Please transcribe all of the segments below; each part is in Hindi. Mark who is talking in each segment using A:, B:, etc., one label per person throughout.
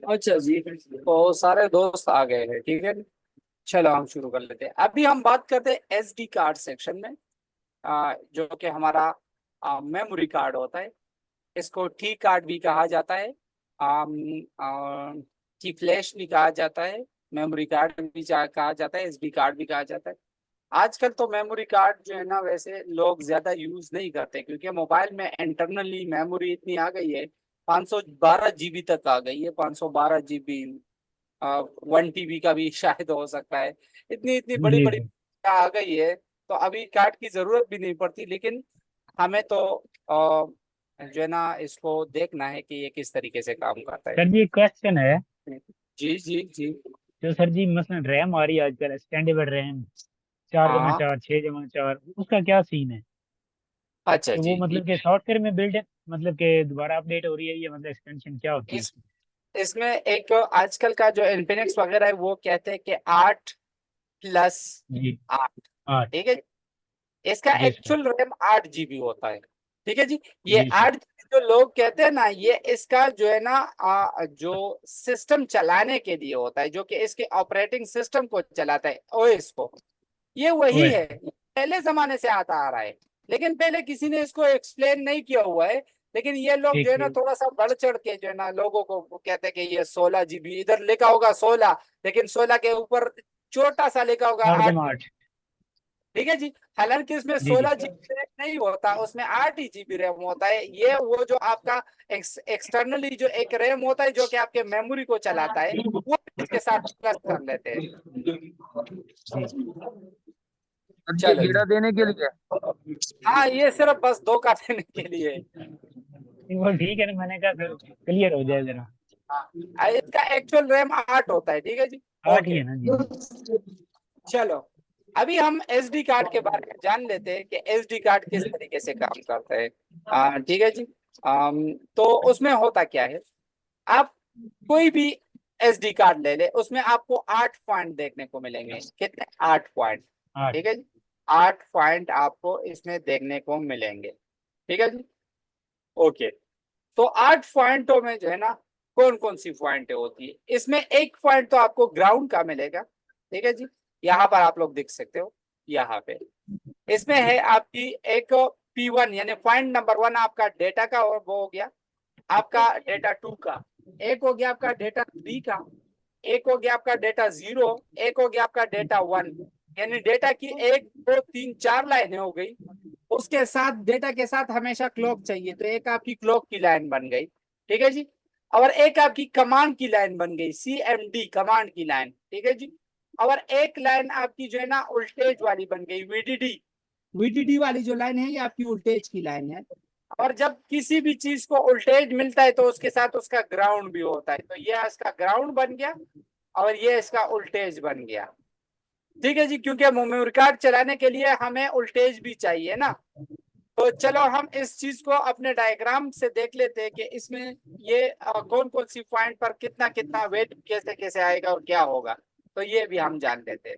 A: अच्छा जी, तो सारे दोस्त आ गए हैं, ठीक है। चलो हम शुरू कर लेते हैं। अभी हम बात करते हैं एसडी कार्ड सेक्शन में। जो कि हमारा मेमोरी कार्ड होता है। इसको टी कार्ड भी कहा जाता है, टी फ्लैश भी कहा जाता है, मेमोरी कार्ड भी कहा जाता है, एसडी कार्ड भी कहा जाता है। आजकल तो मेमोरी कार्ड जो है ना, वैसे लोग ज्यादा यूज नहीं करते, क्योंकि मोबाइल में इंटरनली मेमोरी इतनी आ गई है। 512 जीबी तक आ गई है, 512 जीबी। 1 टीबी का भी शायद हो सकता है। इतनी इतनी बड़ी
B: जी
A: बड़ी
B: सर।
A: आ गई है। तो अभी कार्ड की जरूरत भी नहीं पड़ती, लेकिन हमें तो जो है ना, इसको देखना है कि ये किस तरीके से काम करता है।
B: सर जी एक क्वेश्चन है।
A: जी जी जी।
B: जो सर जी मसलन रैम आ रही है आजकल एक्सटेंडेबल रैम, चार जमा
A: हाँ।
B: चार 6 जमा 4, उसका क्या सीन है?
A: अच्छा
B: तो वो
A: जी।
B: मतलब कि सॉफ्टवेयर में बिल्ड है, मतलब कि दोबारा अपडेट हो रही है, ये मतलब एक्सटेंशन क्या होती है
A: इस
B: उसकी?
A: इसमें एक आजकल का जो इन्फिनिक्स वगैरह है, वो कहते हैं कि 8+8।
B: जी। 8।
A: ठीक है। इसका
B: जी सर।
A: एक्चुअल रैम 8 जीबी होता है। ठीक है जी। ये
B: जी सर।
A: 8 जीबी जो लोग कहते हैं ना, ये इसका जो है ना, जो सिस्टम चलाने के लिए होता है, जो कि इसके ऑपरेटिंग सिस्टम को चलाता है, ओएस को। ये वही
B: ओएस।
A: है, पहले जमाने से आता आ रहा है। लेकिन पहले किसी ने इसको एक्सप्लेन नहीं किया हुआ है। लेकिन ये लोग जो
B: ठीक
A: है ना,
B: ठीक।
A: थोड़ा सा बढ़ चढ़ के जो है ना, लोगों को वो कहते हैं कि ये 16 जीबी, इधर लिखा होगा 16, लेकिन 16 के ऊपर छोटा सा लिखा होगा
B: आठ
A: 8।
B: जमा आठ
A: ठीक है जी। हालांकि इसमें
B: जी जी।
A: 16 जीबी रैम नहीं होता, उसमें 8 ही जीबी रैम होता है। ये वो जो आपका एक्सटर्नली जो एक रैम होता है, जो कि आपके मेमोरी को चलाता है, वो इसके साथ प्लस कर लेते हैं।
B: जी।
C: सर ये
A: चलो
C: गेड़ा
A: जी।
C: देने के लिए।
A: हाँ, ये सिर्फ बस धोखा देने के लिए है।
B: वो ठीक है ना, मैंने कहा फिर क्लियर हो जाए जरा।
A: हाँ, इसका एक्चुअल रैम 8 होता है, ठीक है जी।
B: 8 ही
A: ओके।
B: है ना? जी जी।
A: चलो, अभी हम एसडी कार्ड के बारे में जान लेते हैं कि एसडी कार्ड किस तरीके से काम करता है। ठीक है जी। तो उसमें होता क्या है, आप कोई भी एसडी कार्ड ले ले, उसमें आपको 8 पॉइंट देखने को मिलेंगे। कितने? 8 पॉइंट।
B: 8।
A: ठीक है जी। 8 पॉइंट आपको इसमें देखने को मिलेंगे। ठीक है जी। ओके। तो 8 पॉइंटों में जो है ना, कौन कौन सी पॉइंटें होती है, इसमें एक पॉइंट तो आपको ग्राउंड का मिलेगा। ठीक है जी। यहाँ पर आप लोग देख सकते हो, यहाँ पे इसमें है आपकी एक P1, यानी पॉइंट नंबर 1 आपका डेटा का, और वो हो गया आपका डेटा 2 का। एक हो गया आपका डेटा 3 का। एक हो गया आपका डेटा 0। एक हो गया आपका डेटा 1। यानी डेटा की 1 2 3 4 लाइनें हो गई। उसके साथ डेटा के साथ हमेशा क्लॉक चाहिए, तो एक आपकी क्लॉक की लाइन बन गई। ठीक है जी। और एक आपकी कमांड की लाइन बन गई, CMD कमांड की लाइन। ठीक है जी। और एक लाइन आपकी जो है ना, उल्टेज वाली बन गई, VDD। VDD वाली जो लाइन है, ये आपकी उल्टेज की लाइन है। और जब किसी भी चीज को उल्टेज मिलता है, तो उसके साथ उसका ग्राउंड भी होता है, तो ये इसका ग्राउंड बन गया, और ये इसका उल्टेज बन गया। ठीक है जी, क्योंकि मेमोरी कार्ड चलाने के लिए हमें उल्टेज भी चाहिए ना। तो चलो हम इस चीज को अपने डायग्राम से देख लेते हैं कि इसमें ये कौन कौन सी पॉइंट पर कितना कितना वेट कैसे कैसे आएगा और क्या होगा। तो ये भी हम जान लेते हैं।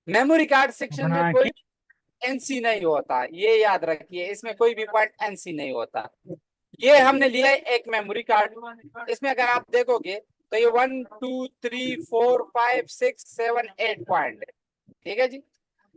A: मेमोरी कार्ड सेक्शन में
B: हाँ
A: कोई एनसी नहीं होता, ये याद रखिए, इसमें कोई भी पॉइंट एनसी नहीं होता। ये हमने लिया है एक मेमोरी कार्ड। इसमें अगर आप देखोगे, तो ये 1 2 3 4 5 6 7 8 पॉइंट है। ठीक है जी।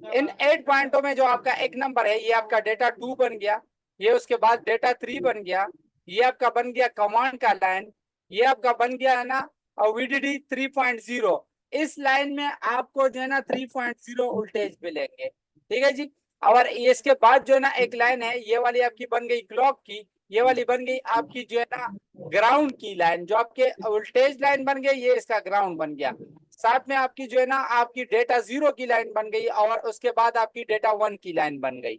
A: इन 8 पॉइंटों में जो आपका एक नंबर है, ये आपका डेटा 2 बन गया। ये उसके बाद डेटा 3 बन गया। ये आपका बन गया कमांड का लाइन। ये आपका बन गया है ना, और VDD 3.0। इस लाइन में आपको जो है ना 3.0 वोल्टेज मिलेंगे। ठीक है जी। और इसके बाद जो है ना, एक लाइन है, ये वाली आपकी बन गई क्लॉक की। ये वाली बन गई आपकी जो है ना, ग्राउंड की लाइन। जो आपके वोल्टेज लाइन बन गई, ये इसका ग्राउंड बन गया। साथ में आपकी जो है ना, आपकी डेटा 0 की लाइन बन गई, और उसके बाद आपकी डेटा 1 की लाइन बन गई।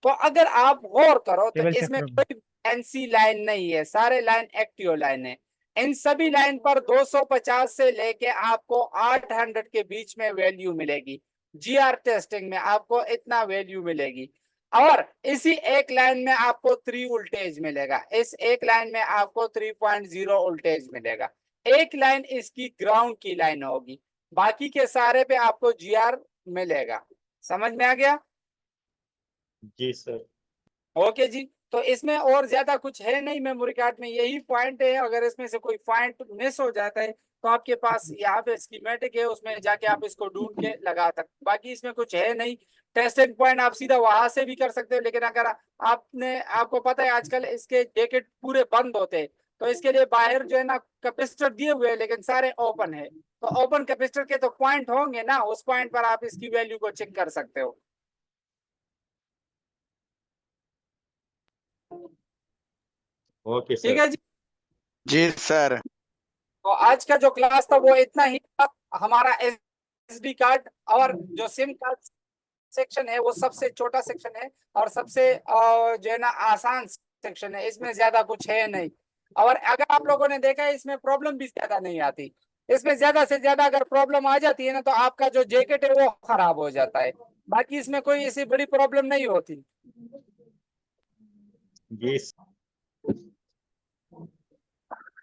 A: तो अगर आप गौर करो, तो
B: टेबल चेक
A: इसमें
B: करो।
A: कोई एनसी लाइन नहीं है, सारे लाइन एक्टिव लाइन है। इन सभी लाइन पर 250 से लेके आपको 800 के बीच में वैल्यू मिलेगी। GR टेस्टिंग में आपको इतना वैल्यू मिलेगी। और इसी एक लाइन में आपको 3 वोल्टेज मिलेगा। इस एक लाइन में आपको 3.0 वोल्टेज मिलेगा। एक लाइन इसकी ग्राउंड की लाइन होगी। बाकी के सारे पे आपको GR मिलेगा। समझ में आ गया?
D: जी सर।
A: ओके जी। तो इसमें और ज्यादा कुछ है नहीं, मेमोरी कार्ड में यही पॉइंट है। अगर इसमें से कोई पॉइंट मिस हो जाता है तो आपके पास यहाँ पे स्कीमेटिक है, उसमें जाके आप इसको ढूंढ के लगा सकते। बाकी इसमें कुछ है नहीं। टेस्टिंग पॉइंट आप सीधा वहां से भी कर सकते हो, लेकिन अगर आपको पता है आजकल इसके जैकेट पूरे बंद होते हैं, तो इसके लिए बाहर जो है ना कैपेसिटर दिए हुए हैं, लेकिन सारे ओपन है। तो ओपन कैपेसिटर के तो पॉइंट होंगे ना, उस पॉइंट पर आप इसकी वैल्यू को चेक कर सकते हो।
D: ओके
A: ठीक
D: सर।
A: है जी।
E: जी सर।
A: तो आज का जो क्लास था वो इतना ही था। हमारा एसडी कार्ड और जो सिम कार्ड सेक्शन है वो सबसे छोटा सेक्शन है और सबसे जो है ना आसान सेक्शन है। इसमें ज्यादा कुछ है नहीं। और अगर आप लोगों ने देखा है इसमें प्रॉब्लम भी ज्यादा नहीं आती। इसमें ज्यादा से ज्यादा अगर प्रॉब्लम आ जाती है ना तो आपका जो जैकेट है वो खराब हो जाता है। बाकी इसमें कोई ऐसी बड़ी प्रॉब्लम नहीं होती।
D: जी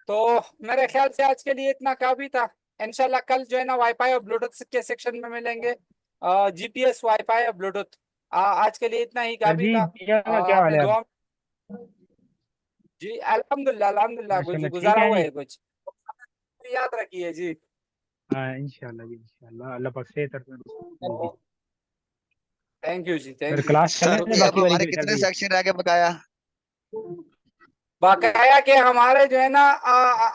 A: तो मेरे ख्याल से आज के लिए इतना काफी था। इंशाल्लाह कल जो है ना वाईफाई और ब्लूटूथ के सेक्शन में मिलेंगे। जीपीएस, वाईफाई और ब्लूटूथ। आज के लिए इतना ही
B: सर
A: काफी
B: जी
A: था।
B: भैया का क्या हाल
A: आपने
B: है अब?
A: दुआ। जी अल्हम्दुलिल्लाह अल्हम्दुलिल्लाह, कुछ
B: माशाल्लाह ठीक
A: गुजारा
B: है
A: हुआ
B: जी।
A: है कुछ। याद रखिए जी।
B: हाँ इंशाल्लाह जी, इंशाल्लाह अल्लाह पाक सेहत और तंदुरुस्ती दे।
A: थैंक यू जी,
B: सर
A: थैंक यू।
B: क्लास चल
E: सर
B: रहे
E: जी
B: हैं
E: अब
B: बाकी वाली
E: हमारे
B: की चल
E: कितने
B: रही है?
E: सेक्शन रह गए बकाया?
A: बकाया के हमारे जो है ना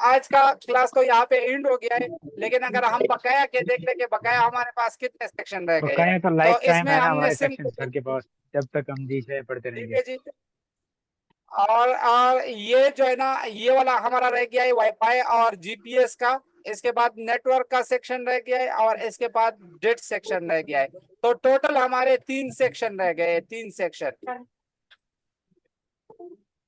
A: आज का क्लास तो यहाँ पे एंड हो गया है। लेकिन अगर हम बकाया के देख ले के बकाया हमारे पास कितने सेक्शन रह गए हैं,
B: बकाया तो लाइफ
A: तो
B: टाइम
A: इसमें
B: है ना
A: हमने
B: हमारे
A: सिम।
B: सेक्शन सर के पास, जब तक हम जी चाहे पढ़ते
A: ठीक
B: रहेंगे।
A: है जी। और ये जो है ना ये वाला हमारा रह गया है वाईफाई और जीपीएस का। इसके बाद नेटवर्क का सेक्शन रह गया है और इसके बाद डेट सेक्शन रह गया है। तो टोटल हमारे 3 सेक्शन रह गए, 3 सेक्शन।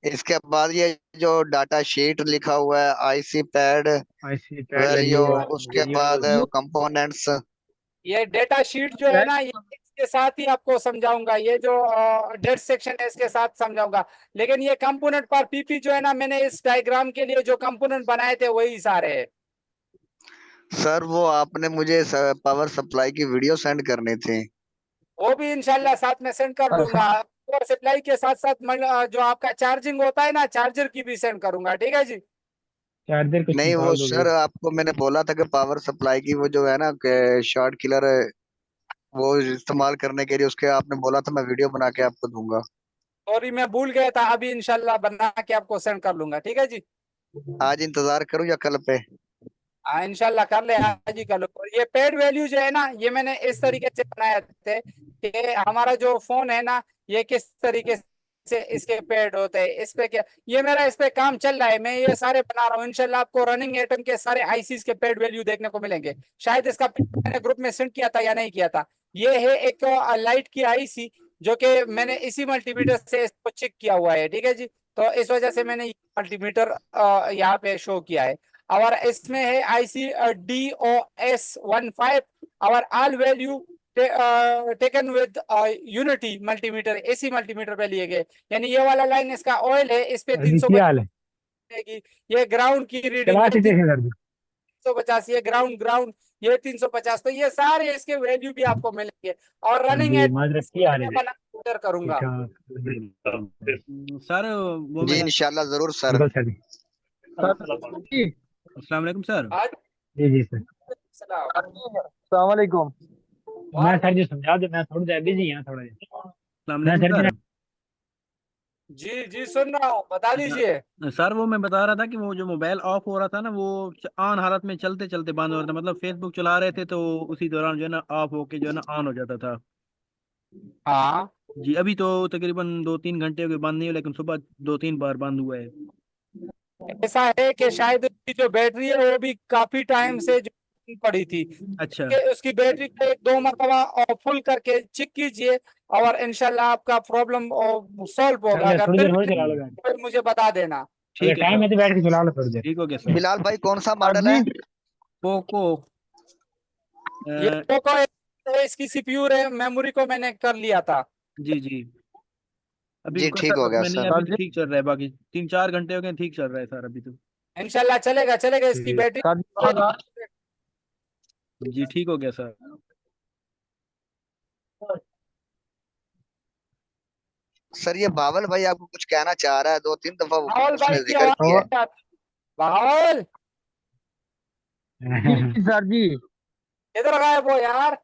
E: इसके बाद ये जो डाटा शीट लिखा हुआ है, IC pad,
B: IC pad
E: value,
B: value
E: उसके
B: वैल्यू।
E: बाद कंपोनेंट्स।
A: ये डेटा शीट जो है ना ये इसके साथ ही आपको समझाऊंगा। ये जो डेट सेक्शन है इसके साथ समझाऊंगा। लेकिन ये कंपोनेंट पर पीपी जो है ना मैंने इस डायग्राम के लिए जो कंपोनेंट बनाए थे वही सारे हैं।
E: सर वो आपने मुझे पावर सप्लाई की वीडियो सेंड करनी थी।
A: वो भी इंशाल्लाह साथ में सेंड कर दूंगा। पावर सप्लाई के साथ साथ जो आपका चार्जिंग होता है ना, चार्जर की भी सेंड करूंगा। ठीक है जी।
B: चार्जर कुछ
E: नहीं वो
B: निकाल दोगे?
E: सर आपको मैंने बोला था कि पावर सप्लाई की वो जो है ना शॉर्ट किलर, वो इस्तेमाल करने के लिए उसके आपने बोला था मैं वीडियो बना के आपको दूंगा।
A: सॉरी मैं भूल गया था। अभी इंशाल्लाह बना के आपको सेंड कर लूंगा। ठीक है जी।
E: आज इंतजार करूं या कल पे?
A: हाँ इंशाल्लाह कर ले, आज ही कर लो। और ये पेड वैल्यू जो है ना ये मैंने इस तरीके से बनाया थे कि हमारा जो फोन है ना ये किस तरीके से इसके पेड होते हैं। इस पे क्या ये मेरा इस पे काम चल रहा है, मैं ये सारे बना रहा हूँ। इंशाल्लाह आपको रनिंग एटम के सारे आईसीस के पेड वैल्यू देखने को मिलेंगे। शायद इसका मैंने ग्रुप में सेंड किया था या नहीं किया था। ये है एक लाइट की आईसी जो कि मैंने इसी मल्टीमीटर से इसको चेक किया हुआ है। ठीक है जी। तो इस वजह से मैंने मल्टीमीटर यहाँ पे शो किया है। और इसमें है आईसी DOS15 और all value taken with unity multimeter, AC multimeter पे लिए गए। यानी ये वाला लाइन इसका ऑयल है, इस पे
B: सर जी क्या हाल है?
A: 350 ये ग्राउंड की रीडिंग
B: क्लास
A: है
B: ही देखें सर जी।
A: 350, ये ग्राउंड ग्राउंड ये 350। तो ये सारे इसके वैल्यू भी आपको मिलेंगे। और
B: सर
A: रनिंग
B: जी
A: एट
B: माजरत की हाल है?
A: बना शेयर करूंगा।
C: सर वो
E: जी
C: मैं
E: इंशाल्लाह जरूर सर।
B: बिल्कुल सर जी।
C: अस्सलाम वालेकुम सर।
A: आज
B: जी जी सर।
F: अस्सलाम वालेकुम।
B: मैं सर जी समझा दे, मैं थोड़ी देर बिजी हूँ थोड़ा देर।
C: अस्सलाम
B: मैं
C: वालेकुम
B: सर जी
C: सर।
A: जी जी सुन रहा हूँ, बता दीजिए।
C: सर वो मैं बता रहा था कि वो जो मोबाइल ऑफ हो रहा था ना वो ऑन हालत में चलते चलते बंद हो रहा था। मतलब फेसबुक चला रहे थे तो उसी दौरान जो है ना ऑफ होके जो है ना ऑन हो जाता था।
A: हाँ
C: जी अभी तो तकरीबन 2-3 घंटे हो गए बंद नहीं हुआ, लेकिन सुबह 2-3 बार बंद हुआ है।
A: ऐसा है कि शायद उसकी जो बैटरी है वो भी काफी टाइम से जो पड़ी थी।
C: अच्छा
A: कि उसकी बैटरी को 2 मरतबा फुल करके चेक कीजिए और इंशाल्लाह आपका प्रॉब्लम सॉल्व
B: सर
A: होगा।
B: जी
A: अगर
B: थोड़ी
A: फिर
B: देर और
A: भी
B: चला लो गाड़ी।
A: तो मुझे बता देना।
B: अगर
C: ठीक है
B: टाइम
C: सर।
B: है तो बैठ के चला लो थोड़ी देर।
C: ठीक हो गया सर।
E: बिलाल भाई कौन सा
F: हाँ
E: मॉडल
F: जी।
E: है?
C: पोको
A: ये पोको है, इसकी सीपीयू मेमोरी को मैंने कर लिया था।
C: जी जी अभी
E: जी ठीक हो
C: कसरत
E: गया
C: में नहीं,
E: सर।
C: अभी
F: सर
C: तो
F: जी।
C: ठीक चल रहा है। बाकी 3-4 घंटे हो गए ठीक चल रहा है सर अभी तो।
A: इंशाल्लाह चलेगा चलेगा इसकी
B: जी
A: बैटरी।
F: सर जी।
C: जी ठीक हो गया सर।
E: सर ये बावल भाई आपको कुछ कहना चाह रहा है, 2-3 दफा
A: बावल भाई
E: उसने
A: की
E: जिक्र
A: आवाज
E: किया है।
A: नहीं आती। बावल
F: जी सर जी।
A: किधर गायब हो यार?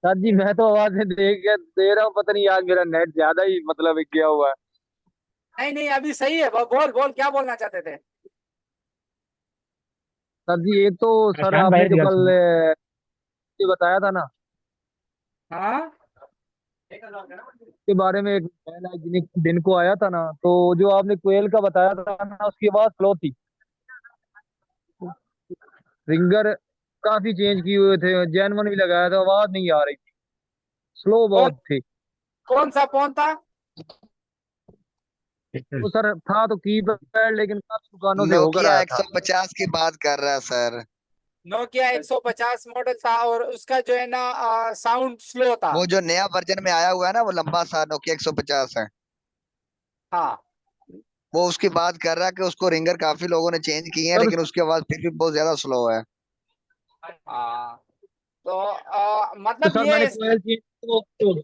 F: सर जी मैं तो आवाज में दे रहा हूँ, पता नहीं आज मेरा नेट ज्यादा ही मतलब गया हुआ है।
A: नहीं नहीं, अभी सही है। बोल बोल, क्या बोलना चाहते थे?
F: सर जी एक तो सर
B: प्रशांत
F: आपने
B: भाई
F: जो
B: की बात
F: कल
B: सुनो।
F: ये बताया था ना
A: हाँ
F: के बारे में, एक मैन आज दिन को आया था ना, तो जो आपने कोयल का बताया था ना उसकी आवाज स्लो थी। रिंगर काफी चेंज किए हुए थे, जैनवन भी लगाया था, आवाज नहीं आ रही थी, स्लो
A: कौन
F: बहुत थी।
A: कौन सा फोन था?
F: वो सर था तो कीपैड, लेकिन काफी दुकानों से होकर
E: नोकिया
F: आया था।
E: 150 की बात कर रहा है सर।
A: नोकिया 150 मॉडल था और उसका जो है ना साउंड स्लो था।
E: वो जो नया वर्जन में आया हुआ है ना, वो लंबा सा नोकिया 150 है।
A: हाँ
E: वो उसकी बात कर रहा है कि उसको रिंगर काफी लोगों ने चेंज किए हैं,
F: सर
E: लेकिन उसकी आवाज फिर भी बहुत ज्यादा स्लो है।
A: हाँ। तो
F: तो
A: मतलब
F: सर मैंने
A: ये
F: कोयल चेंज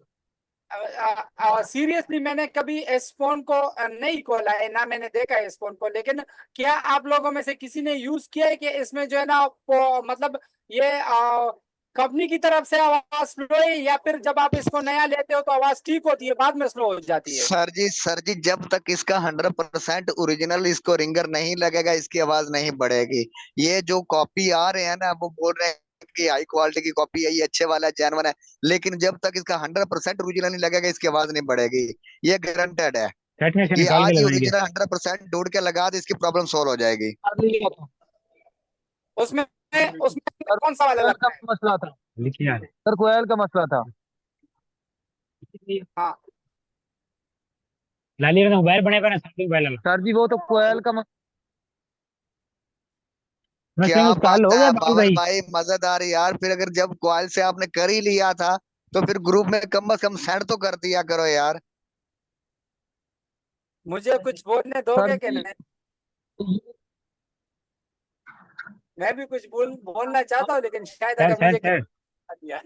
A: सीरियसली मैंने कभी इस फोन को नहीं खोला है, ना मैंने देखा है इस फोन को। लेकिन क्या आप लोगों में से किसी ने यूज किया है कि इसमें जो है ना मतलब ये कंपनी की तरफ से आवाज स्लो है, या फिर जब आप इसको नया लेते हो तो आवाज ठीक होती है बाद में स्लो हो जाती है?
E: सर जी जब तक इसका 100% ओरिजिनल इसको रिंगर नहीं लगेगा, इसकी आवाज नहीं बढ़ेगी। ये जो कॉपी आ रहे हैं ना, वो बोल रहे हैं कि हाई क्वालिटी की कॉपी है, ये अच्छे वाला है, जेन्युइन है। लेकिन जब तक इसका 100% ओरिजिनल नहीं लगेगा, इसकी आवाज नहीं बढ़ेगी। ये गारंटेड है।
B: सेट में से
E: ये
B: निकाल के
E: आज ही
B: लगाएंगे।
E: ओरिजिनल 100% ढूंढ के लगा दे, इसकी प्रॉब्लम सॉल्व हो जाएगी।
F: कर लिया था।
A: उसमें उसमें
F: सर
A: कौन सा वाला
F: कोयल का
A: लगता है?
F: मसला था।
B: लिखिए यार।
F: सर कोयल का मसला था।
A: हाँ
B: लाली का मोबाइल बनेगा ना, सामने मोबाइल वाला।
F: सर जी वो तो कोयल का
B: मसले
E: क्या
B: उसका हल
E: बात
B: हो गया
E: है
B: बाल
E: बावल
B: भाई।
E: भाई, मजेदार यार। फिर अगर जब कॉल से आपने कर ही लिया था, तो फिर ग्रुप में कम से कम सेंड तो कर दिया करो यार।
A: मुझे कुछ बोलने
F: सर
A: दोगे कि
F: जी
A: नहीं? मैं भी कुछ बोलना चाहता हूँ, लेकिन शायद
B: सर
A: अगर
B: सर
A: मुझे
B: सर।
A: दिया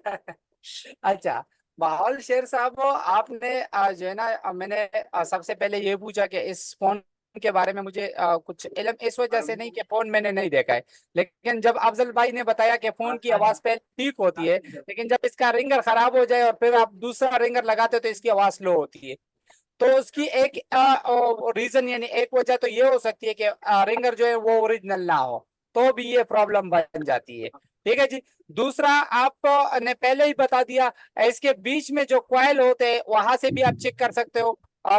A: अच्छा। माहौल शेर साहब, आपने जो है ना मैंने सबसे पहले ये पूछा कि इस फोन के बारे में मुझे कुछ इल्म इस वजह से नहीं कि फोन मैंने नहीं देखा है। लेकिन जब अफजल भाई ने बताया कि फोन की आवाज पहले ठीक होती है, लेकिन जब इसका रिंगर खराब हो जाए और फिर आप दूसरा रिंगर लगाते हो तो इसकी आवाज स्लो होती है। तो उसकी एक रीजन यानी एक वजह तो ये हो सकती है कि रिंगर जो है वो ओरिजिनल ना हो, तो भी ये प्रॉब्लम बन जाती है। ठीक है जी। दूसरा, आप ने पहले ही बता दिया, इसके बीच में जो क्वाइल होते हैं वहां से भी आप चेक कर सकते हो।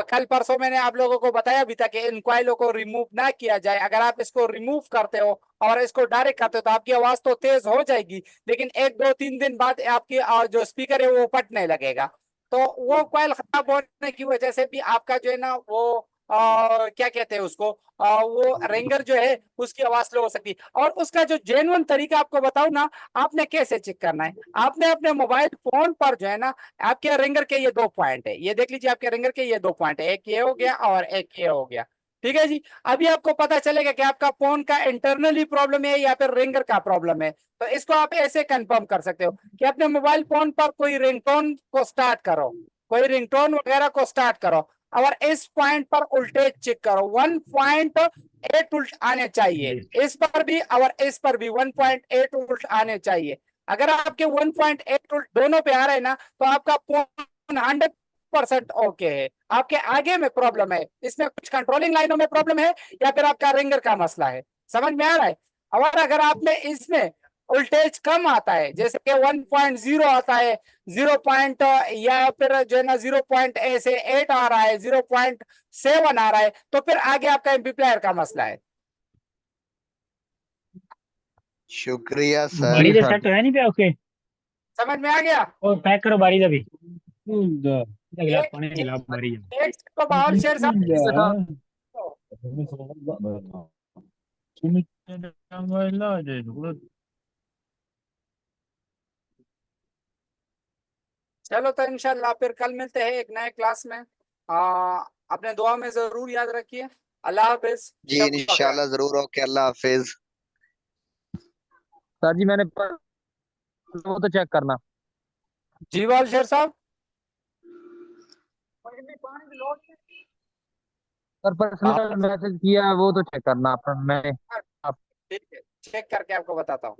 A: कल परसों मैंने आप लोगों को बताया भी था कि इन क्वाइलों को रिमूव ना किया जाए। अगर आप इसको रिमूव करते हो और इसको डायरेक्ट करते हो तो आपकी आवाज तो तेज हो जाएगी, लेकिन 1 2 3 दिन बाद आपकी जो स्पीकर है वो फटने लगेगा। तो वो कॉइल खराब होने की वजह से भी आपका जो है ना वो क्या कहते हैं उसको, वो रिंगर जो है उसकी आवाज स्लो हो सकती है। और उसका जो जेन्युइन तरीका आपको बताऊं ना, आपने कैसे चेक करना है। आपने अपने मोबाइल फोन पर जो है ना, आपके रिंगर के ये 2 पॉइंट है, ये देख लीजिए, आपके रिंगर के ये 2 पॉइंट है, एक ये हो गया और एक ये हो गया। ठीक है जी। अभी आपको पता चलेगा कि आपका फोन का इंटरनली प्रॉब्लम है या फिर रिंगर का प्रॉब्लम है। तो इसको आप ऐसे कंफर्म कर सकते हो कि अपने मोबाइल फोन पर कोई रिंगटोन को स्टार्ट करो, कोई रिंगटोन वगैरह को स्टार्ट करो, और इस पॉइंट पर उल्टे चेक करो। 1.8 उल्ट आने चाहिए इस पर भी और इस पर भी 1.8 उल्ट आने चाहिए। अगर आपके 1.8 उल्ट दोनों पे आ रहे हैं ना, तो आपका फोन 100% ओके है। आपके आगे में प्रॉब्लम है, इसमें कुछ कंट्रोलिंग लाइनों में प्रॉब्लम है, या फिर आपका रिंगर का मसला है। समझ में आ रहा है? और अगर आपने इसमें वोल्टेज कम आता है, जैसे कि 1.0 आता है, 0 पॉइंट या फिर जो है ना 0.8 आ रहा है, 0.7 आ रहा है, तो फिर आगे आपका एम्पलीफायर का मसला है।
E: शुक्रिया सर।
F: जी
B: बारीदा
F: सर।
B: सेट है नहीं पे ओके।
A: समझ में आ गया?
B: और पैक करो बारीदा भी। गिलास
A: एक
B: पानी
A: एक,
B: गिलास बारीदा।
A: एक तो माहौल शेर
F: था।
A: साहब। चलो तो इंशाल्लाह फिर कल मिलते हैं एक नए क्लास में। अपने दुआ में जरूर याद रखिए। अल्लाह हाफिज,
E: जी
A: शब बखैर।
E: इंशाल्लाह जरूर। ओके, अल्लाह हाफिज।
F: सर जी मैंने वो तो चेक करना।
A: जी वाल शेर साहब।
F: सर पर्सनल मैसेज किया है वो तो चेक करना आप मैंने।
A: ठीक है, चेक करके आपको बताता हूँ।